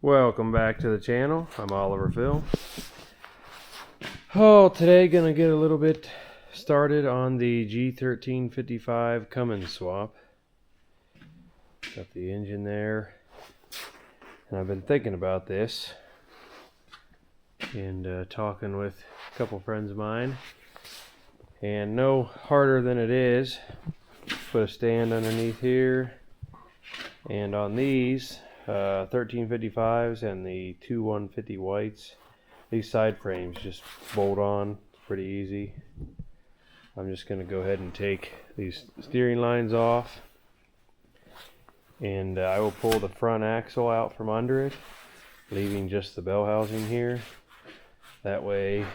Welcome back to the channel. I'm Oliver Phil. Today gonna get a little bit started on the G1355 Cummins swap. Got the engine there, and I've been thinking about this and talking with a couple friends of mine, and no harder than it is. Put a stand underneath here, and on these 1355s and the 2150 whites, these side frames just bolt on. It's pretty easy. I'm just going to go ahead and take these steering lines off, and I will pull the front axle out from under it, leaving just the bell housing here. That way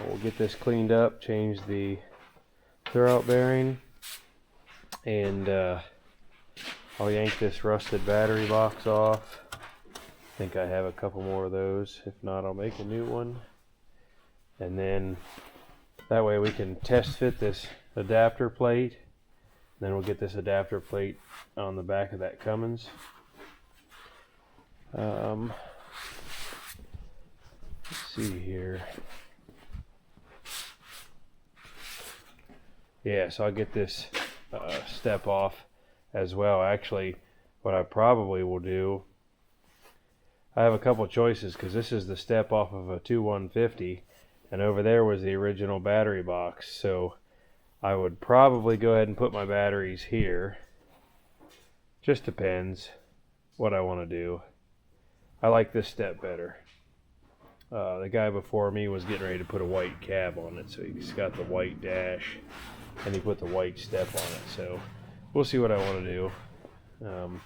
we'll get this cleaned up, change the throwout bearing, and I'll yank this rusted battery box off. I think I have a couple more of those. If not, I'll make a new one. And then that way we can test fit this adapter plate. Then we'll get this adapter plate on the back of that Cummins. Let's see here. Yeah, so I'll get this step off as well. Actually, what I probably will do, I have a couple choices, because this is the step off of a 2150, and over there was the original battery box. So I would probably go ahead and put my batteries here. Just depends what I want to do. I like this step better. The guy before me was getting ready to put a white cab on it, so he's got the white dash and he put the white step on it. So we'll see what I want to do. I'm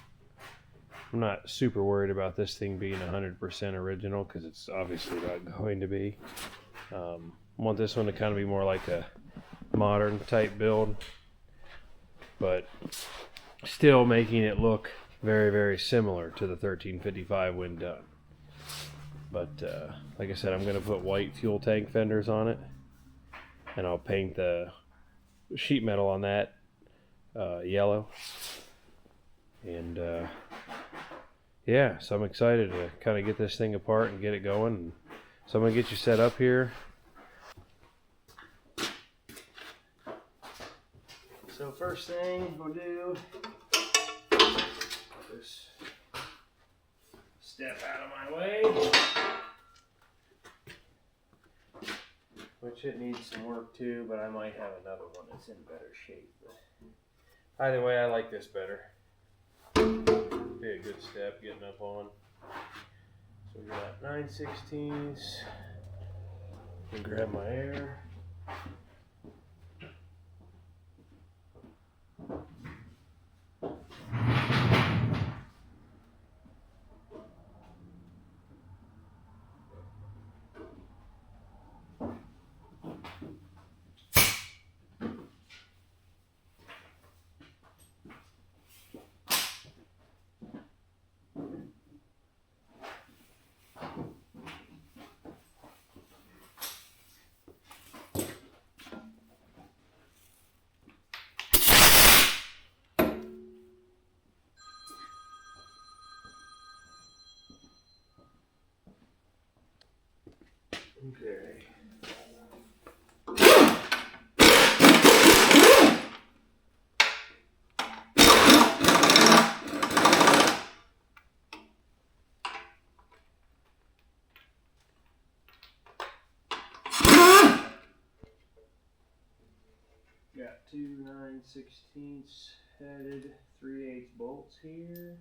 not super worried about this thing being 100% original, because it's obviously not going to be. I want this one to kind of be more like a modern type build, but still making it look very, very similar to the 1355 when done. But like I said, I'm going to put white fuel tank fenders on it, and I'll paint the sheet metal on that yellow. And yeah, so I'm excited to kind of get this thing apart and get it going. So I'm going to get you set up here. So first thing we'll do, this step out of my way, which it needs some work too, but I might have another one that's in better shape. But either way, I like this better. Be a good step getting up on. So we got 9/16. And grab my air. Okay. Got two 9/16 headed 3/8 bolts here.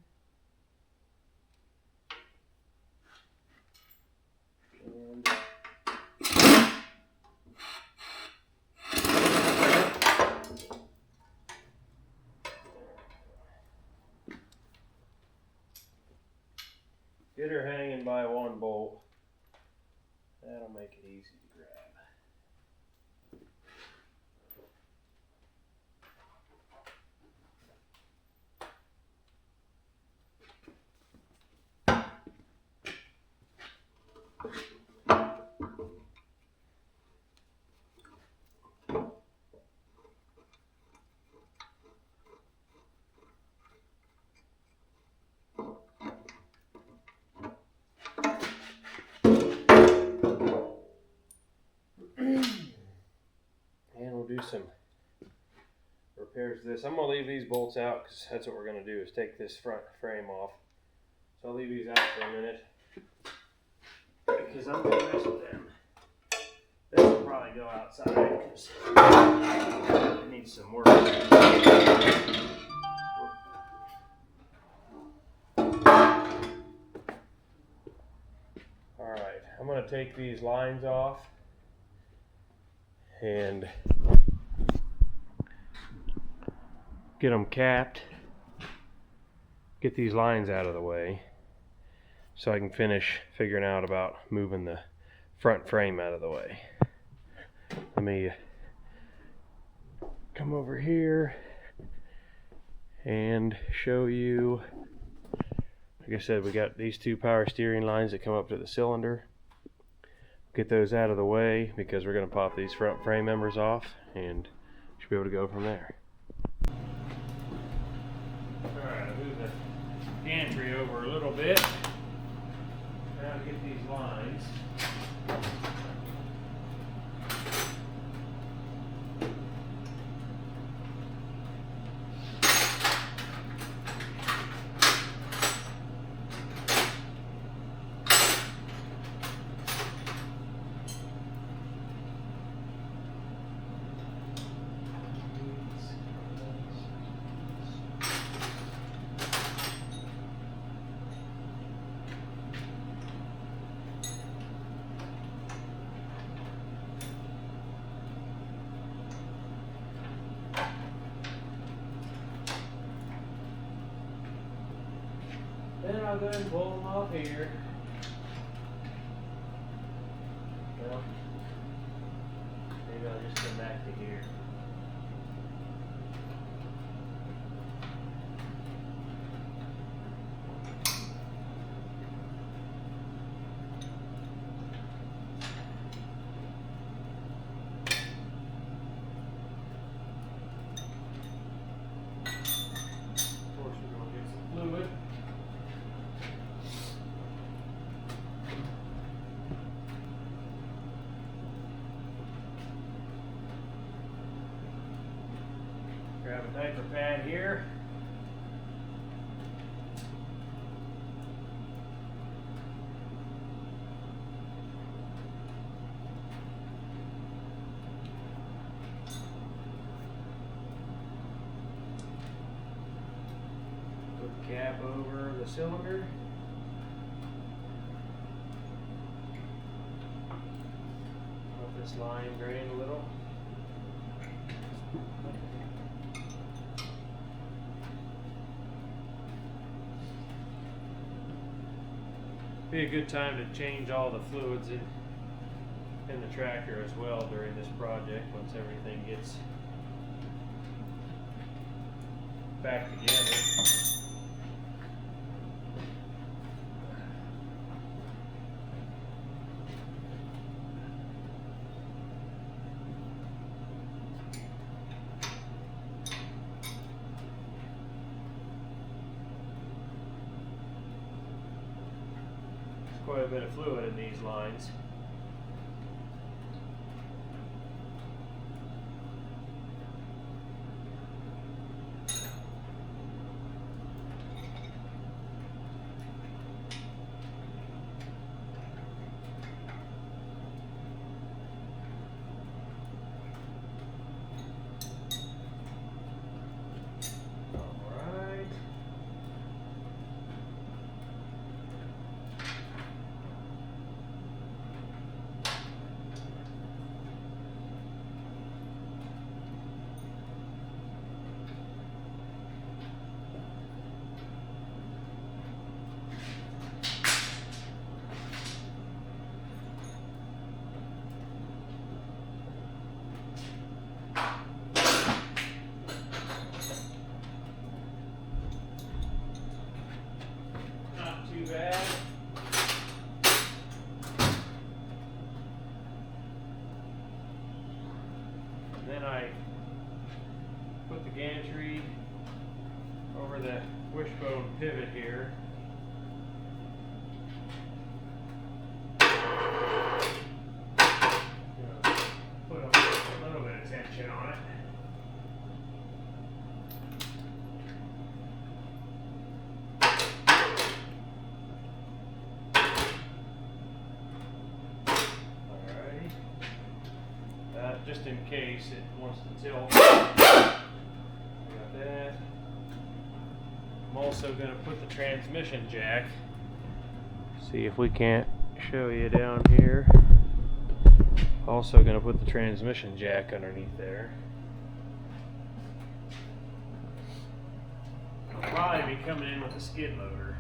And get her hanging by one bolt. That'll make it easy to grab. do some repairs to this. I'm going to leave these bolts out because that's what we're going to do, is take this front frame off. So I'll leave these out for a minute because I'm going to mess with them. This will probably go outside because it needs some work. Alright, I'm going to take these lines off and get them capped, get these lines out of the way so I can finish figuring out about moving the front frame out of the way. Let me come over here and show you. Like I said, we got these two power steering lines that come up to the cylinder. Get those out of the way because we're going to pop these front frame members off and should be able to go from there. Alright, I'll move the gantry over a little bit. Now get these lines. Then I'll go ahead and pull them off here. Well, maybe I'll just come back to here. Of course, we're going to get some fluid. Grab a diaper pad here. Put the cap over the cylinder. Let this line drain a little. Be a good time to change all the fluids in the tractor as well during this project once everything gets back together. Quite a bit of fluid in these lines. Bad. Then I put the gantry over the wishbone pivot here. Put a little bit of tension on it. Alrighty. Just in case it wants to tilt. Got that. I'm also going to put the transmission jack. See if we can't show you down here. Also going to put the transmission jack underneath there. I'll probably be coming in with a skid loader.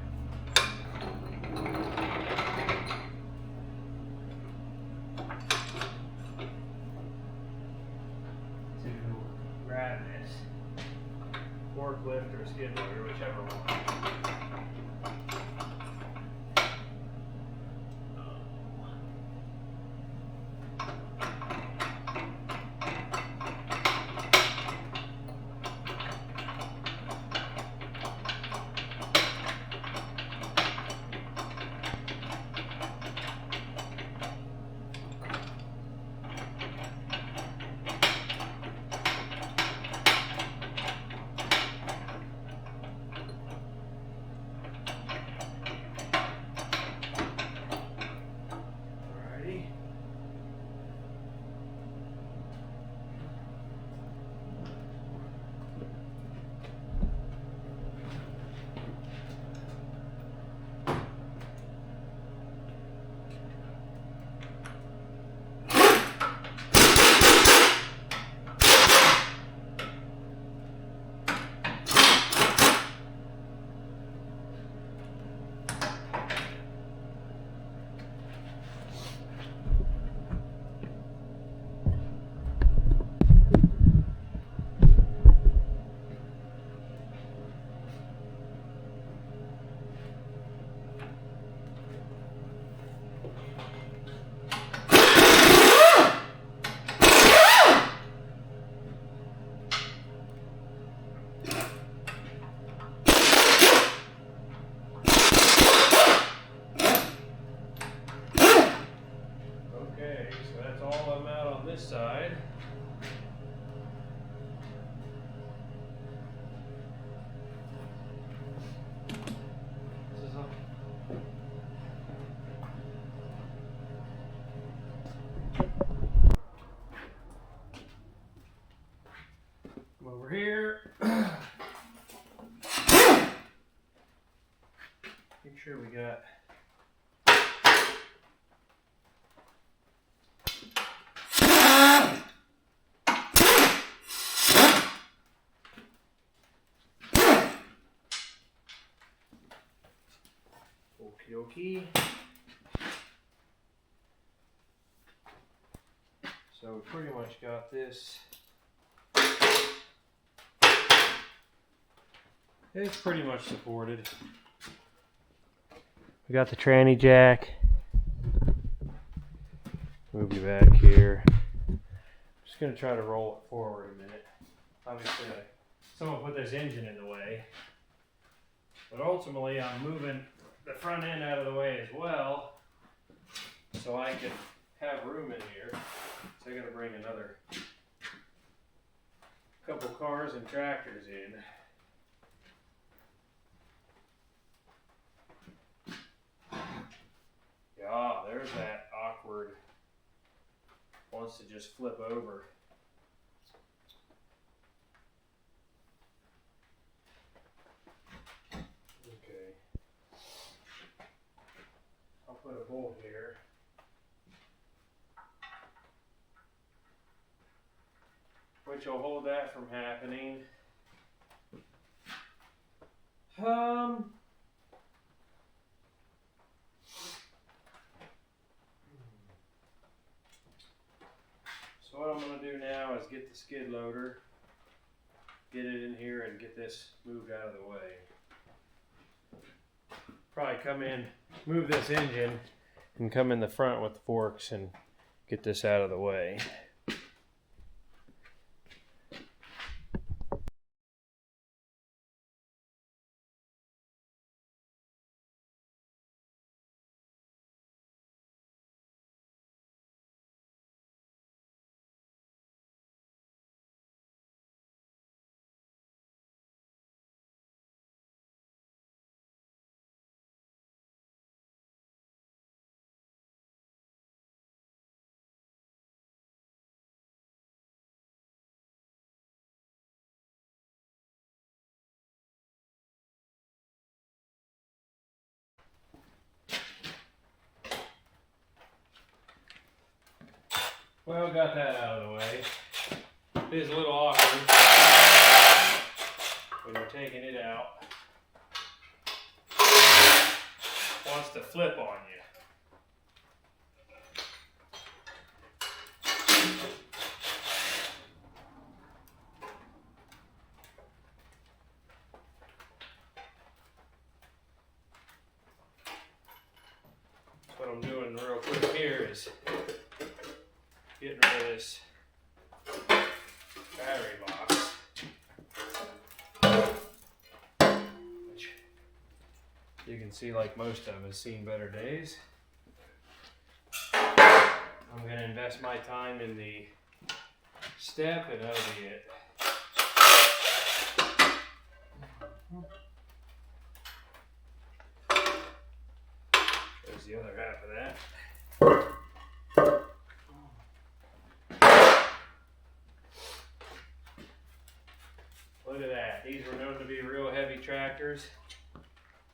To grab this forklift or skid loader, whichever one. Side. This is come over here. Make sure we got okie. So we pretty much got this. It's pretty much supported. We got the tranny jack. Move you back here. Just gonna try to roll it forward a minute. Obviously, someone put this engine in the way, but ultimately I'm moving the front end out of the way as well, so I can have room in here. So I gotta bring another couple cars and tractors in. Yeah, there's that awkward, wants to just flip over. Okay. I'll put a bolt here. Which will hold that from happening. So what I'm going to do now is get the skid loader, get it in here, and get this moved out of the way. Probably come in, move this engine, and come in the front with the forks and get this out of the way. Well, got that out of the way. It is a little awkward when you're taking it out. It wants to flip on you. What I'm doing real quick here is getting rid of this battery box, which you can see, like most of them, has seen better days. I'm going to invest my time in the step, and that'll be it. There's the other half of that. Look at that. These were known to be real heavy tractors.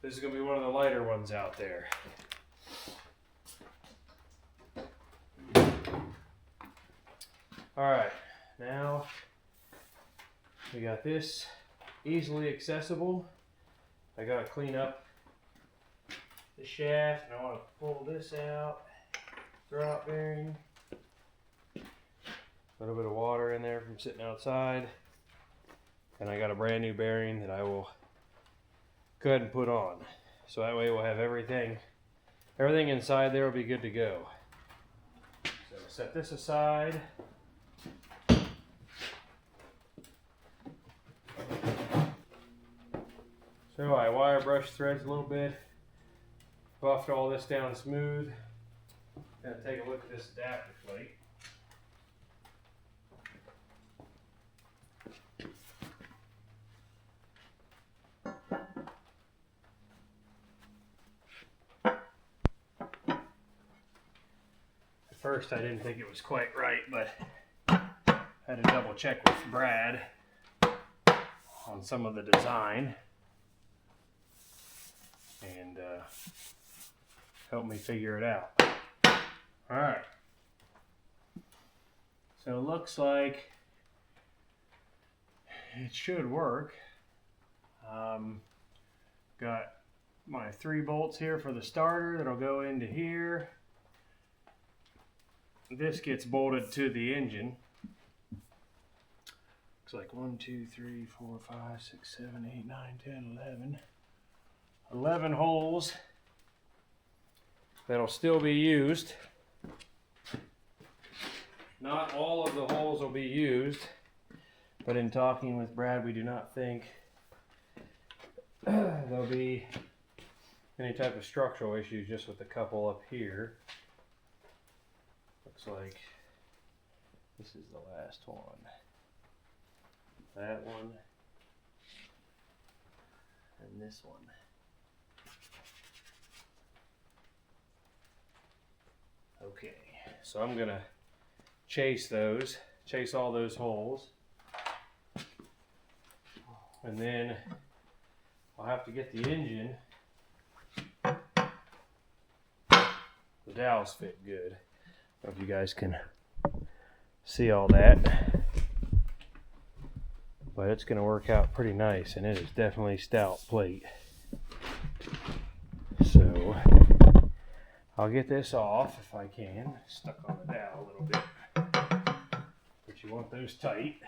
This is going to be one of the lighter ones out there. Alright, now we got this easily accessible. I got to clean up the shaft, and I want to pull this out. Drop bearing. A little bit of water in there from sitting outside. And I got a brand new bearing that I will go ahead and put on. So that way we'll have everything inside there will be good to go. So set this aside. So I wire brush threads a little bit, buffed all this down smooth. Gonna take a look at this adapter plate. At first I didn't think it was quite right, but I had to double check with Brad on some of the design, and help me figure it out. Alright, so it looks like it should work. Got my 3 bolts here for the starter that'll go into here. This gets bolted to the engine. Looks like 1, 2, 3, 4, 5, 6, 7, 8, 9, 10, 11. 11 holes that'll still be used. Not all of the holes will be used, but in talking with Brad, we do not think there'll be any type of structural issues, just with a couple up here. Looks like this is the last one. That one and this one. Okay, so I'm gonna chase all those holes, and then I'll have to get the engine. The dowels fit good. I don't know if you guys can see all that, but it's gonna work out pretty nice, and it is definitely stout plate. So I'll get this off if I can. Stuck on the dowel a little bit, but you want those tight.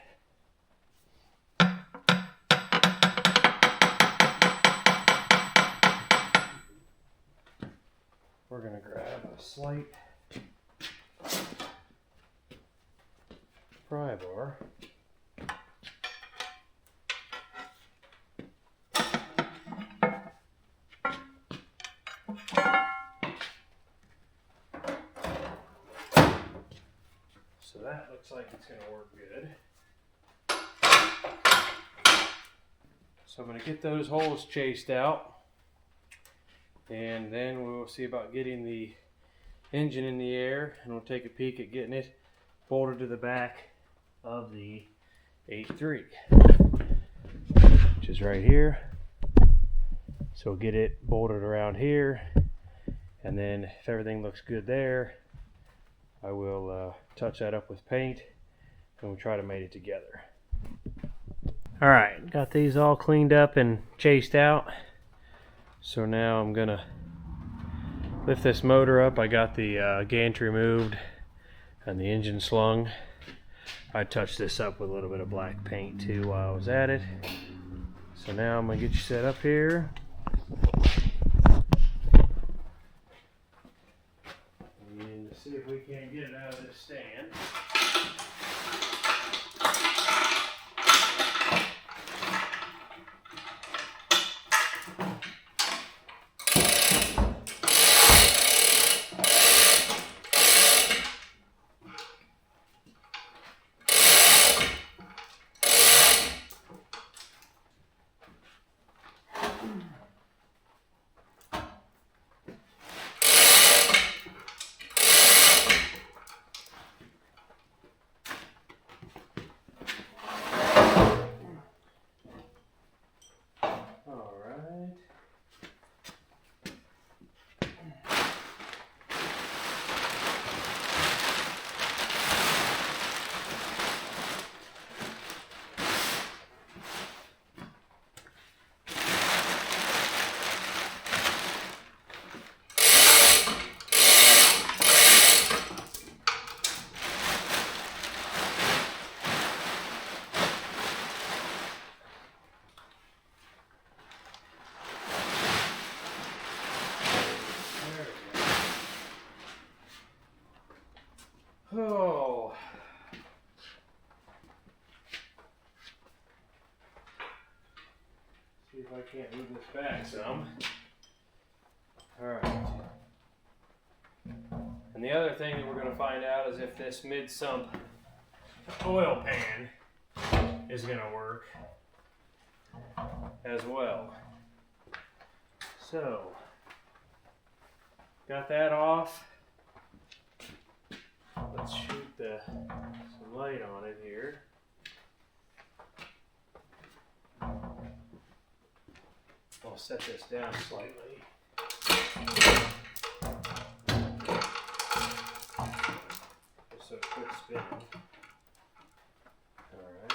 We're going to grab a slight pry bar. So that looks like it's going to work good. So I'm going to get those holes chased out, and then we'll see about getting the engine in the air, and we'll take a peek at getting it bolted to the back of the 8.3, which is right here. So we'll get it bolted around here, and then if everything looks good there, I will touch that up with paint and we'll try to mate it together. Alright, got these all cleaned up and chased out. So now I'm gonna lift this motor up. I got the gantry removed and the engine slung. I touched this up with a little bit of black paint too while I was at it. So now I'm gonna get you set up here. And see if we can't get it out of this stand. Oh. See if I can't move this back some. Alright. And the other thing that we're going to find out is if this mid-sump oil pan is going to work as well. So, got that off. Let's shoot some light on it here. I'll set this down slightly. Just so it quits spinning. Alright.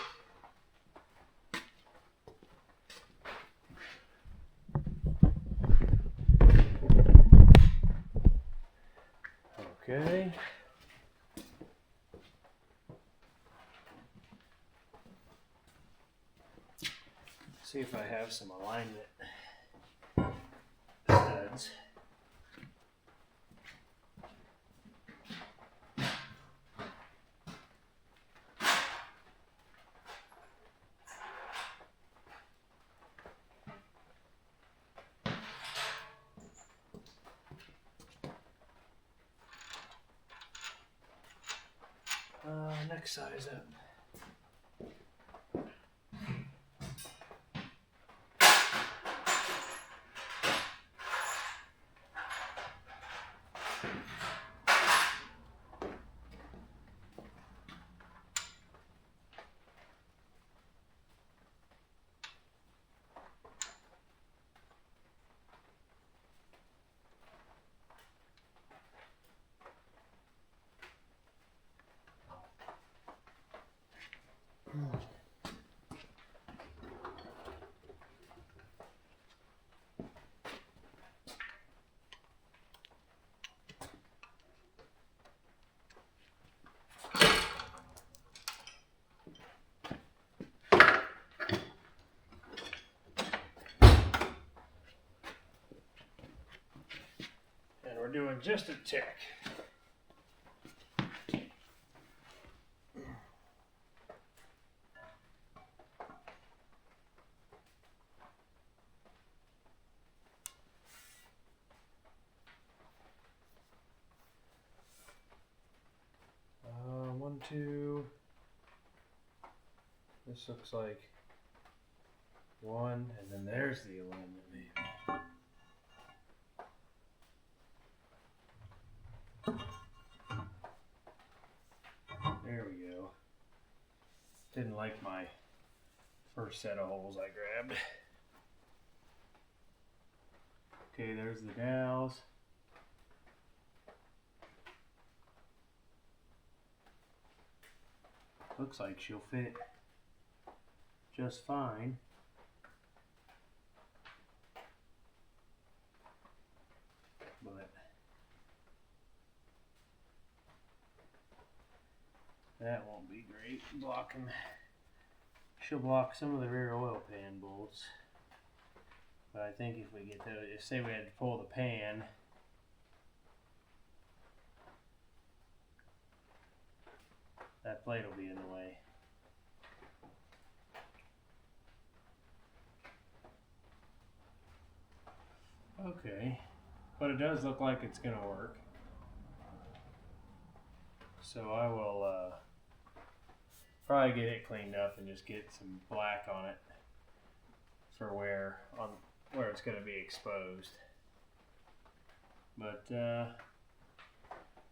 Okay. See if I have some alignment studs. Next size up. And we're doing just a tick. 1, 2. This looks like 1, and then there's the alignment maybe. There we go. Didn't like my first set of holes I grabbed. Okay, there's the dowels. Looks like she'll fit just fine. But that won't be great blocking. She'll block some of the rear oil pan bolts. But I think if we get those, if say we had to pull the pan, that plate will be in the way. Okay, but it does look like it's gonna work. So I will probably get it cleaned up and just get some black on it for where it's going to be exposed. But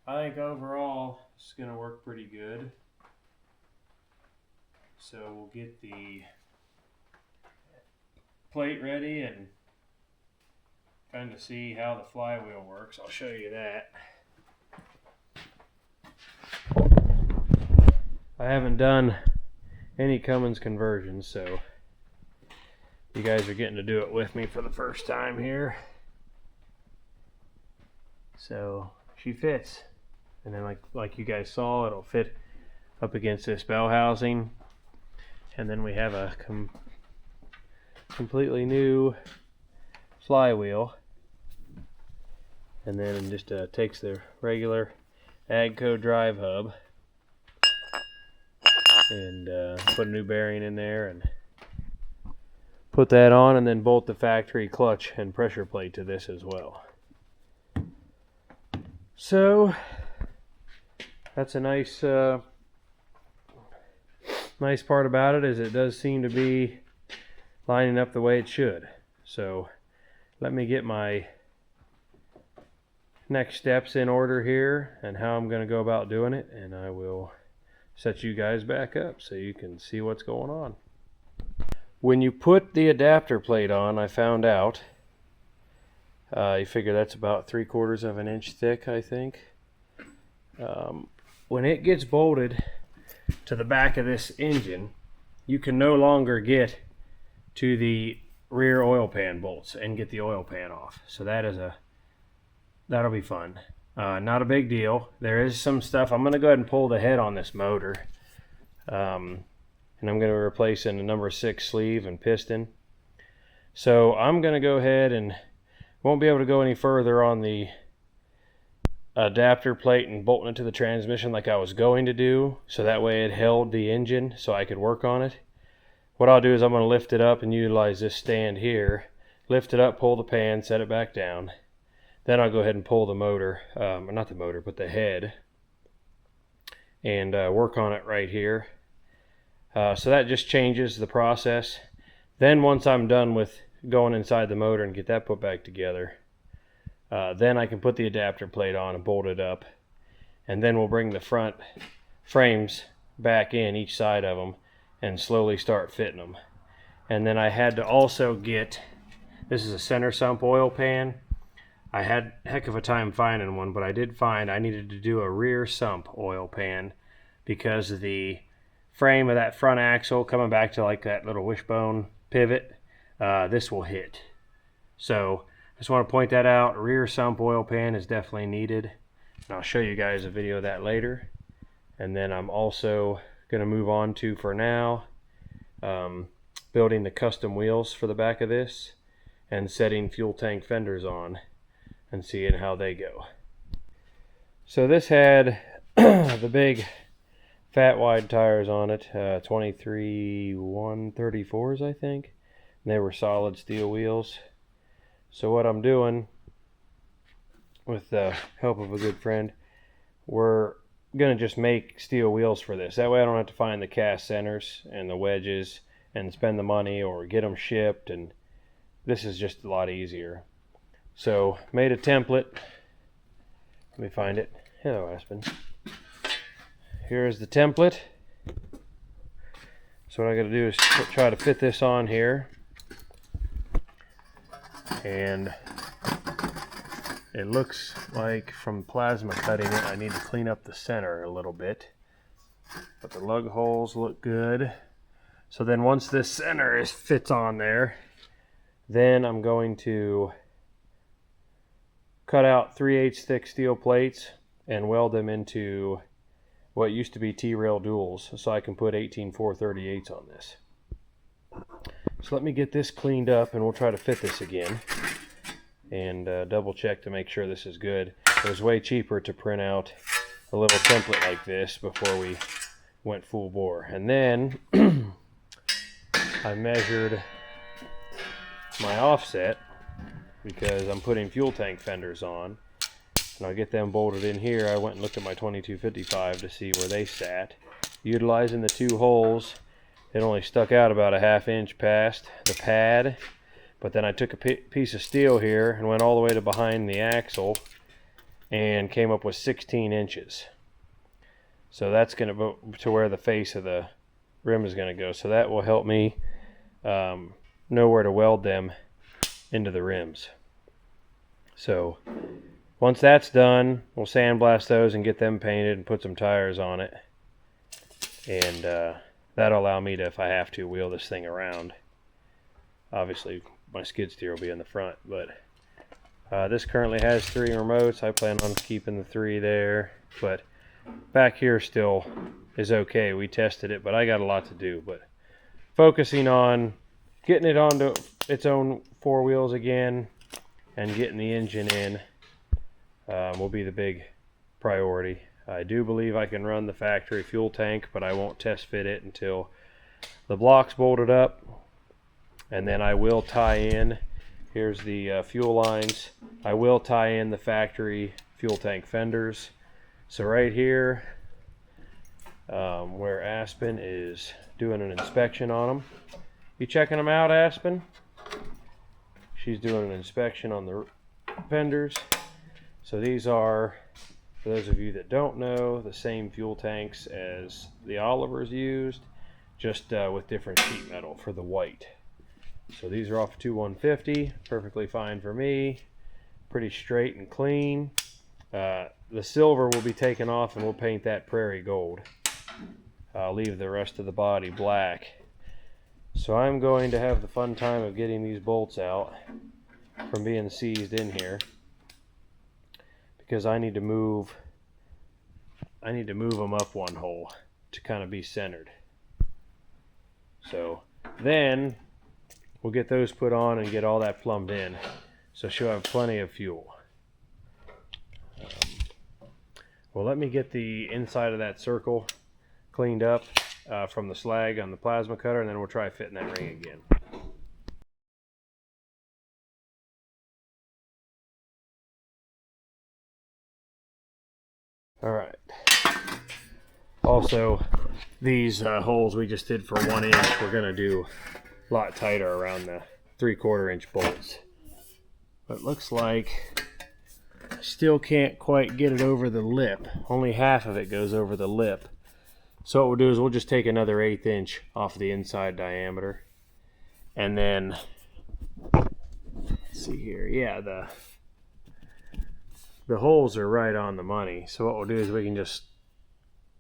I think overall it's going to work pretty good. So we'll get the plate ready and kind of see how the flywheel works. I'll show you that. I haven't done any Cummins conversions, so you guys are getting to do it with me for the first time here. So she fits, and then like you guys saw, it'll fit up against this bell housing, and then we have a completely new flywheel, and then it just takes the regular AGCO drive hub and put a new bearing in there and put that on, and then bolt the factory clutch and pressure plate to this as well. So that's a nice nice part about it, is it does seem to be lining up the way it should. So let me get my next steps in order here and how I'm going to go about doing it, and I will set you guys back up so you can see what's going on. When you put the adapter plate on, I found out, you figure that's about 3/4 of an inch thick, I think. When it gets bolted to the back of this engine, you can no longer get to the rear oil pan bolts and get the oil pan off. So that'll be fun. Not a big deal. There is some stuff. I'm going to go ahead and pull the head on this motor. And I'm going to replace in a number 6 sleeve and piston. So I'm going to go ahead and won't be able to go any further on the adapter plate and bolting it to the transmission like I was going to do. So that way it held the engine so I could work on it. What I'll do is I'm going to lift it up and utilize this stand here. Lift it up, pull the pan, set it back down. Then I'll go ahead and pull the motor, not the motor, but the head, and work on it right here. So that just changes the process. Then once I'm done with going inside the motor and get that put back together, then I can put the adapter plate on and bolt it up. And then we'll bring the front frames back in, each side of them, and slowly start fitting them. And then I had to also get, this is a center sump oil pan. I had a heck of a time finding one, but I did find I needed to do a rear sump oil pan because of the frame of that front axle coming back to like that little wishbone pivot. This will hit. So I just want to point that out. A rear sump oil pan is definitely needed. And I'll show you guys a video of that later. And then I'm also going to move on to, for now, building the custom wheels for the back of this and setting fuel tank fenders on and seeing how they go. So this had the big fat wide tires on it, 23 134s I think, and they were solid steel wheels. So what I'm doing, with the help of a good friend, we're gonna just make steel wheels for this. That way I don't have to find the cast centers and the wedges and spend the money or get them shipped, and this is just a lot easier. So made a template. Let me find it. Hello, Aspen. Here's the template. So what I got to do is try to fit this on here, and it looks like from plasma cutting it I need to clean up the center a little bit. but the lug holes look good. So then once this center fits on there, then I'm going to cut out 3/8 thick steel plates and weld them into what used to be T-rail duals, so I can put 18 4/38s on this. So let me get this cleaned up and we'll try to fit this again and double check to make sure this is good. It was way cheaper to print out a little template like this before we went full bore. And then I measured my offset because I'm putting fuel tank fenders on, and I'll get them bolted in here. I went and looked at my 2255 to see where they sat. Utilizing the 2 holes, it only stuck out about a 1/2 inch past the pad, but then I took a piece of steel here and went all the way to behind the axle and came up with 16 inches. So that's going to go to where the face of the rim is going to go. So that will help me know where to weld them into the rims. So once that's done, we'll sandblast those and get them painted and put some tires on it. And that'll allow me to, if I have to, wheel this thing around. Obviously, my skid steer will be in the front, but this currently has 3 remotes. I plan on keeping the 3 there, but back here still is okay. We tested it, but I got a lot to do. But focusing on getting it onto its own 4 wheels again and getting the engine in will be the big priority. I do believe I can run the factory fuel tank, but I won't test fit it until the block's bolted up, and then I will tie in. Here's the fuel lines. I will tie in the factory fuel tank fenders. So right here, where Aspen is doing an inspection on them. You checking them out, Aspen? She's doing an inspection on the fenders. So these are, for those of you that don't know, the same fuel tanks as the Olivers used, just with different sheet metal for the white. So these are off 2150, perfectly fine for me. Pretty straight and clean. The silver will be taken off and we'll paint that prairie gold. I'll leave the rest of the body black. So I'm going to have the fun time of getting these bolts out from being seized in here, because I need to move them up 1 hole to kind of be centered. So then we'll get those put on and get all that plumbed in, so she'll have plenty of fuel. Well, let me get the inside of that circle cleaned up from the slag on the plasma cutter, and then we'll try fitting that ring again. All right. Also, these holes we just did for 1 inch, we're gonna do a lot tighter around the 3/4 inch bolts. But it looks like I still can't quite get it over the lip. Only half of it goes over the lip. So what we'll do is we'll just take another 1/8 inch off the inside diameter. And then, let's see here. Yeah, the holes are right on the money. So what we'll do is we can just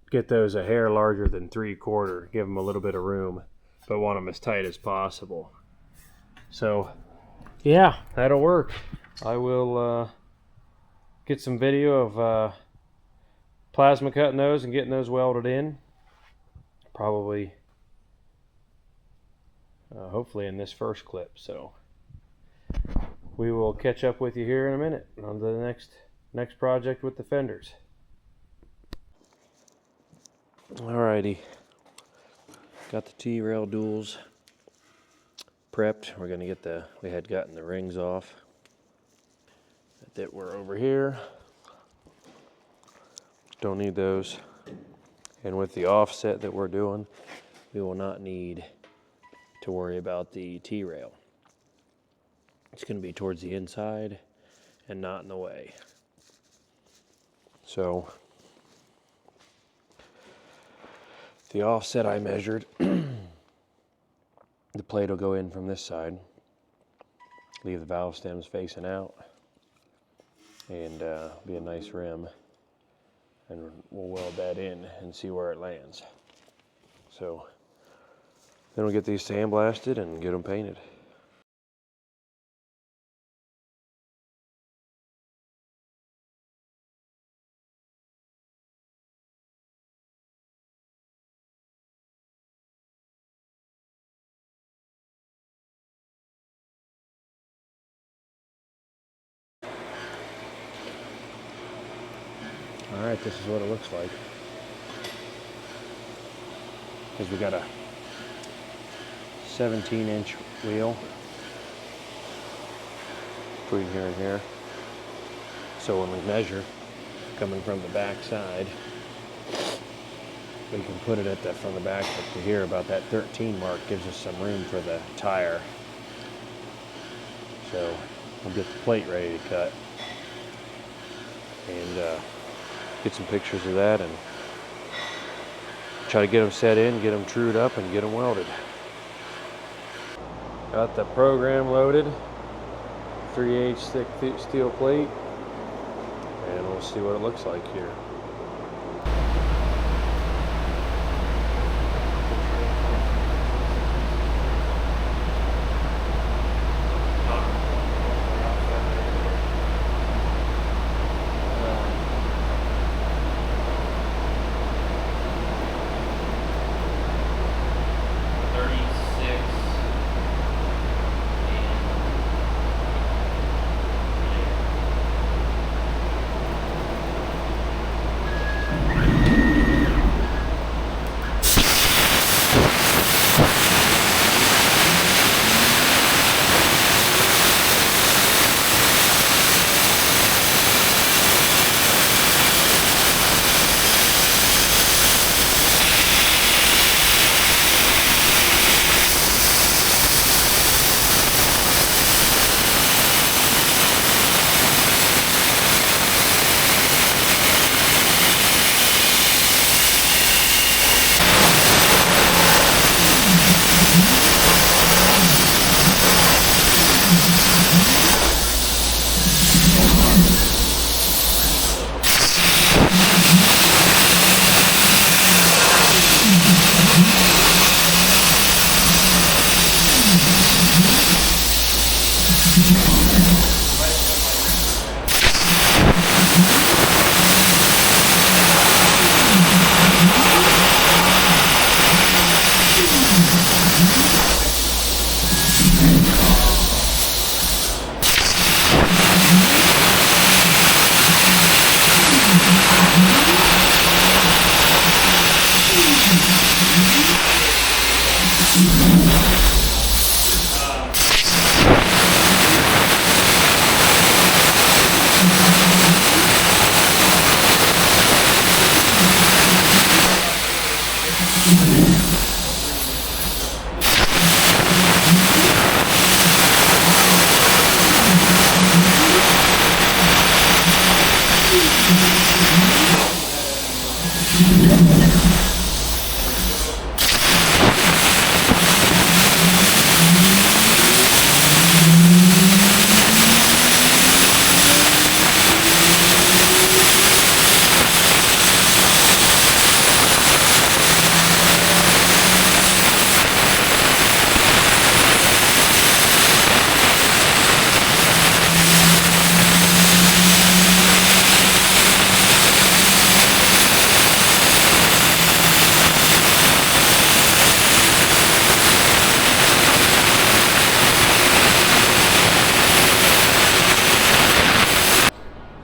get those a hair larger than 3/4, give them a little bit of room, but want them as tight as possible. So yeah, that'll work. I will get some video of plasma cutting those and getting those welded in. Probably, hopefully in this first clip. So we will catch up with you here in a minute on the next project with the fenders. Alrighty, got the T-rail duals prepped. We're gonna get we had gotten the rings off that were over here. Don't need those. And with the offset that we're doing, we will not need to worry about the T-rail. It's going to be towards the inside and not in the way. So the offset I measured, the plate will go in from this side, leave the valve stems facing out, and be a nice rim. and we'll weld that in and see where it lands. So then we'll get these sandblasted and get them painted. All right, this is what it looks like. Because we got a 17-inch wheel between here and here. So when we measure, coming from the back side, we can put it from the back up to here. About that 13 mark gives us some room for the tire. So we'll get the plate ready to cut and get some pictures of that and try to get them set in, get them trued up, and get them welded. Got the program loaded, 3/8 thick steel plate, and we'll see what it looks like here.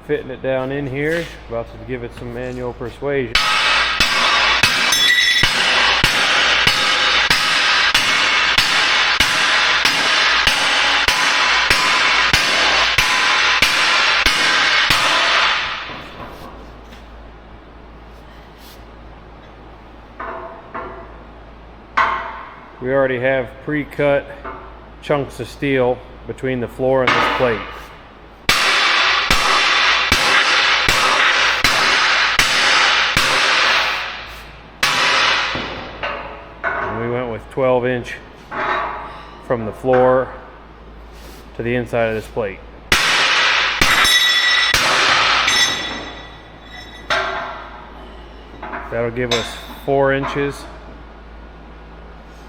Fitting it down in here, about to give it some manual persuasion. We already have pre-cut chunks of steel between the floor and this plate. We went with 12-inch from the floor to the inside of this plate. That'll give us 4 inches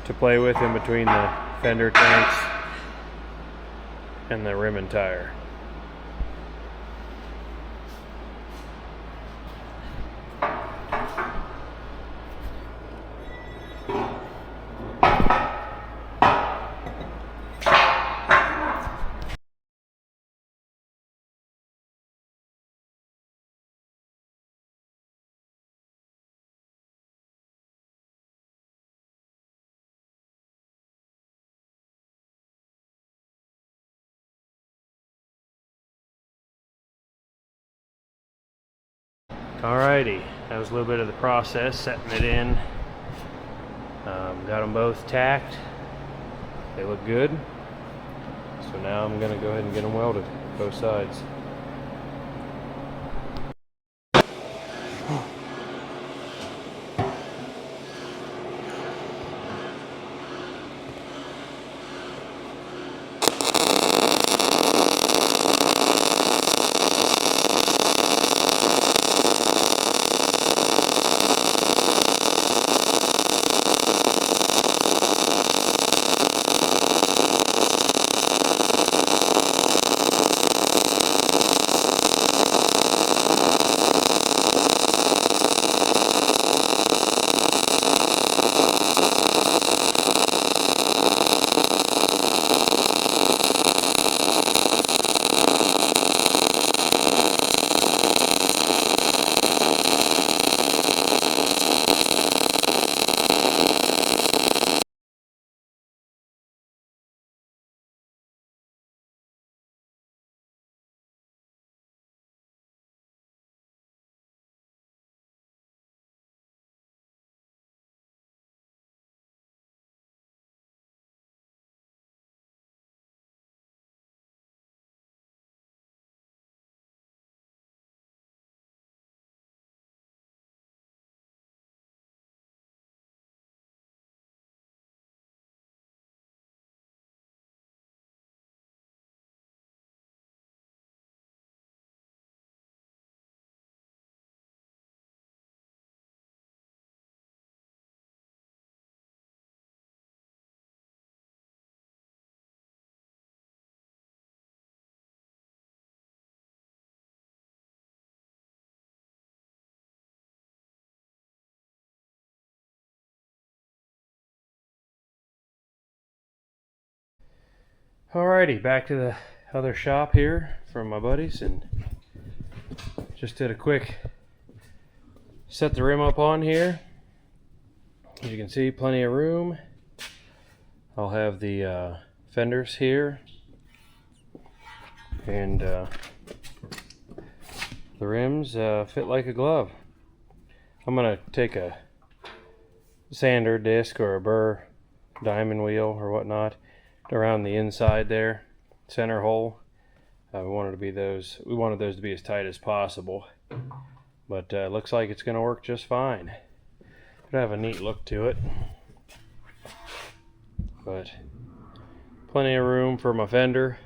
to play with in between the fender tanks and the rim and tire. Alrighty, that was a little bit of the process, setting it in. Got them both tacked. They look good. So now I'm going to go ahead and get them welded, both sides. Alrighty, back to the other shop here from my buddies, and just did a quick set the rim up on here. As you can see, plenty of room. I'll have the fenders here, and the rims fit like a glove. I'm gonna take a sander disc or a burr diamond wheel or whatnot around the inside there, center hole. We wanted those to be as tight as possible, but looks like it's going to work just fine. It'll have a neat look to it, but plenty of room for my fender,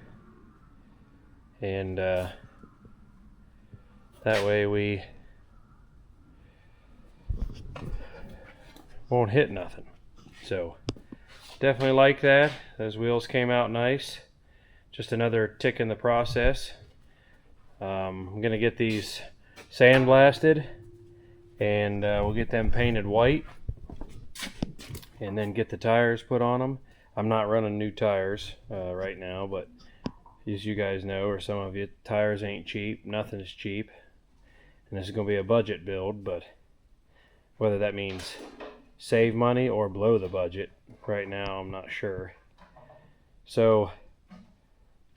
and that way we won't hit nothing. So definitely like that. Those wheels came out nice. Just another tick in the process. I'm gonna get these sandblasted, and we'll get them painted white, and then get the tires put on them. I'm not running new tires right now, but as you guys know, or some of you, tires ain't cheap. Nothing's cheap, and this is gonna be a budget build, but whether that means save money or blow the budget right now, I'm not sure. So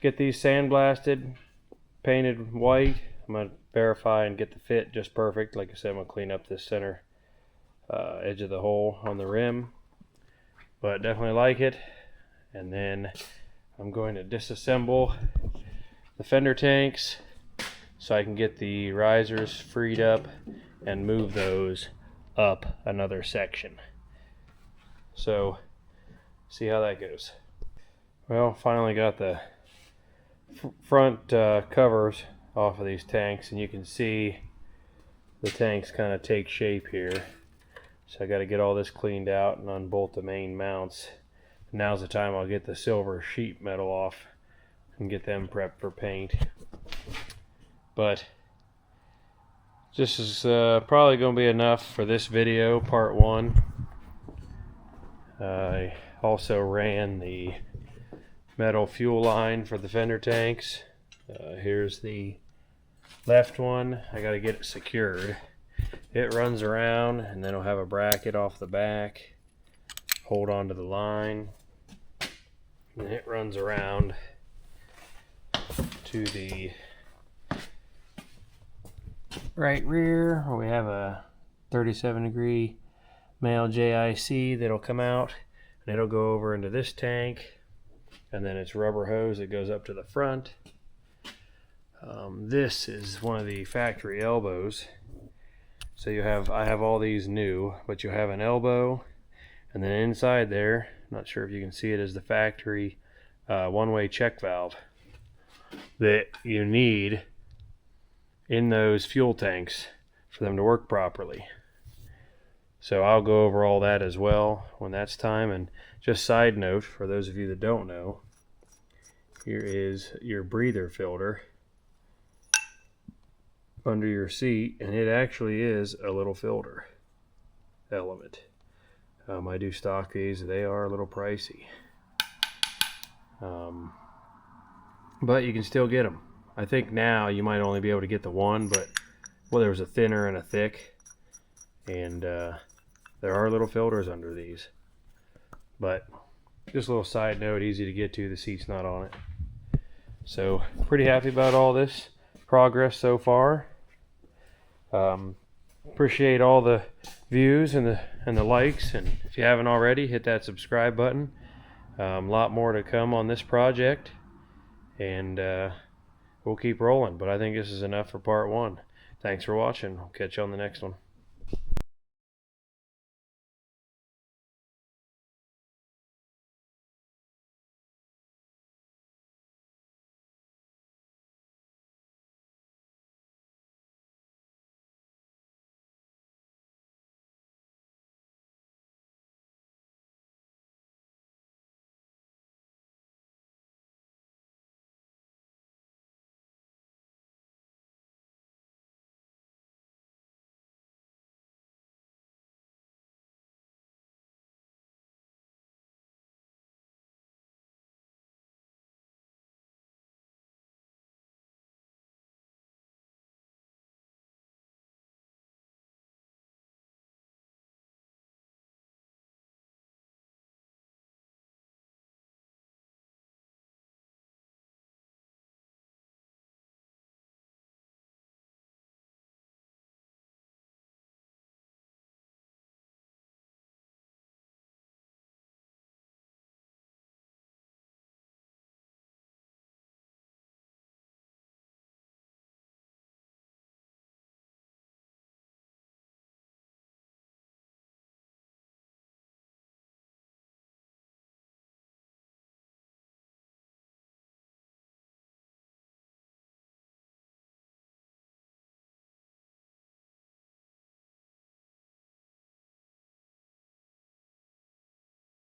get these sandblasted, painted white. I'm going to verify and get the fit just perfect. Like I said, I'm going to clean up this center edge of the hole on the rim, but definitely like it. And then I'm going to disassemble the fender tanks so I can get the risers freed up and move those up another section. So see how that goes. Well, finally got the front covers off of these tanks, and you can see the tanks kind of take shape here. So I got to get all this cleaned out and unbolt the main mounts. Now's the time I'll get the silver sheet metal off and get them prepped for paint. But this is probably going to be enough for this video, part 1. I also ran the metal fuel line for the Fender tanks. Here's the left one. I got to get it secured. It runs around, and then it'll have a bracket off the back, hold on to the line, and it runs around to the right rear, where we have a 37-degree male JIC that'll come out, and it'll go over into this tank, and then it's rubber hose that goes up to the front. This is one of the factory elbows. So I have all these new, but you have an elbow, and then inside there, not sure if you can see it, is the factory one-way check valve that you need in those fuel tanks for them to work properly. So I'll go over all that as well when that's time. And just side note, for those of you that don't know, here is your breather filter under your seat, and it actually is a little filter element. I do stock these. They are a little pricey, but you can still get them. I think now you might only be able to get the one, but well, there was a thinner and a thick, and there are little filters under these. But just a little side note, easy to get to, the seat's not on it. So pretty happy about all this progress so far. Appreciate all the views and the likes, and if you haven't already, hit that subscribe button. A lot more to come on this project, and we'll keep rolling, but I think this is enough for part 1. Thanks for watching. I'll catch you on the next one.